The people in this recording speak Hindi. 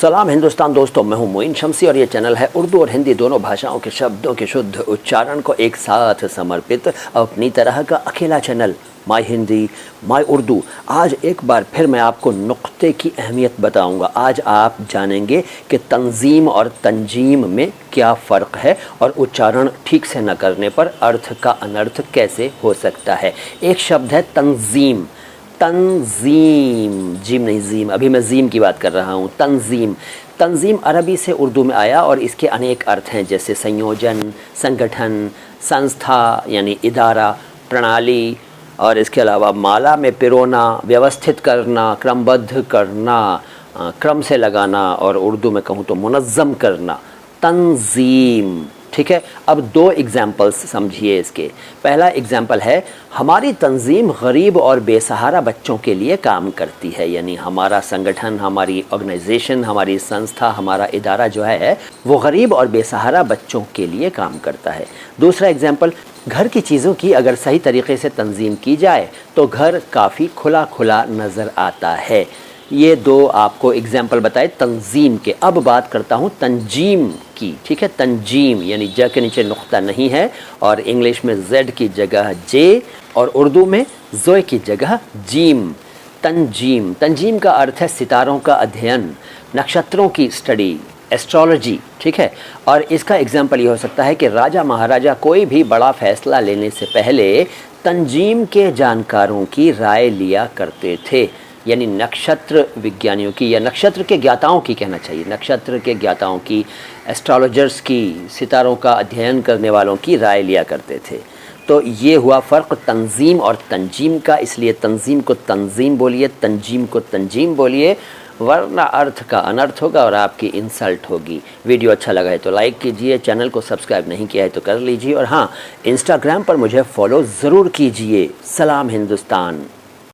सलाम हिंदुस्तान दोस्तों, मैं हूं मोइन शमसी और ये चैनल है उर्दू और हिंदी दोनों भाषाओं के शब्दों के शुद्ध उच्चारण को एक साथ समर्पित अपनी तरह का अकेला channel my Hindi my Urdu. आज एक बार फिर मैं आपको नुक्ते की अहमियत बताऊंगा। आज आप जानेंगे कि तंजीम और तंजीम में क्या फ़र्क है और उच्चारण ठीक से न करने पर अर्थ का अनर्थ कैसे हो सकता है। एक शब्द है तंजीम, तंजीम, जीम नहीं जीम, अभी मैं जीम की बात कर रहा हूँ। तंजीम, तंजीम अरबी से उर्दू में आया और इसके अनेक अर्थ हैं, जैसे संयोजन, संगठन, संस्था यानी इदारा, प्रणाली, और इसके अलावा माला में पिरोना, व्यवस्थित करना, क्रमबद्ध करना, क्रम से लगाना, और उर्दू में कहूँ तो मुनज़्ज़म करना। तंजीम, ठीक है। अब दो एग्जाम्पल्स समझिए इसके। पहला एग्जाम्पल है, हमारी तंजीम गरीब और बेसहारा बच्चों के लिए काम करती है, यानी हमारा संगठन, हमारी ऑर्गेनाइजेशन, हमारी संस्था, हमारा इदारा जो है वो गरीब और बेसहारा बच्चों के लिए काम करता है। दूसरा एग्जाम्पल, घर की चीज़ों की अगर सही तरीके से तंजीम की जाए तो घर काफ़ी खुला खुला नज़र आता है। ये दो आपको एग्जाम्पल बताए तंजीम के। अब बात करता हूँ तंजीम की, ठीक है। तंजीम यानी ज के नीचे नुक्ता नहीं है और इंग्लिश में जेड की जगह जे और उर्दू में जोए की जगह जीम। तंजीम, तंजीम का अर्थ है सितारों का अध्ययन, नक्षत्रों की स्टडी, एस्ट्रोलॉजी, ठीक है। और इसका एग्जाम्पल ये हो सकता है कि राजा महाराजा कोई भी बड़ा फैसला लेने से पहले तंजीम के जानकारों की राय लिया करते थे, यानी नक्षत्र विज्ञानियों की या नक्षत्र के ज्ञाताओं की कहना चाहिए, नक्षत्र के ज्ञाताओं की, एस्ट्रोलॉजर्स की, सितारों का अध्ययन करने वालों की राय लिया करते थे। तो ये हुआ फ़र्क तंजीम और तंजीम का, इसलिए तंजीम को तंजीम बोलिए, तंजीम को तंजीम बोलिए, वरना अर्थ का अनर्थ होगा और आपकी इंसल्ट होगी। वीडियो अच्छा लगा है तो लाइक कीजिए, चैनल को सब्सक्राइब नहीं किया है तो कर लीजिए, और हाँ, इंस्टाग्राम पर मुझे फॉलो ज़रूर कीजिए। सलाम हिंदुस्तान।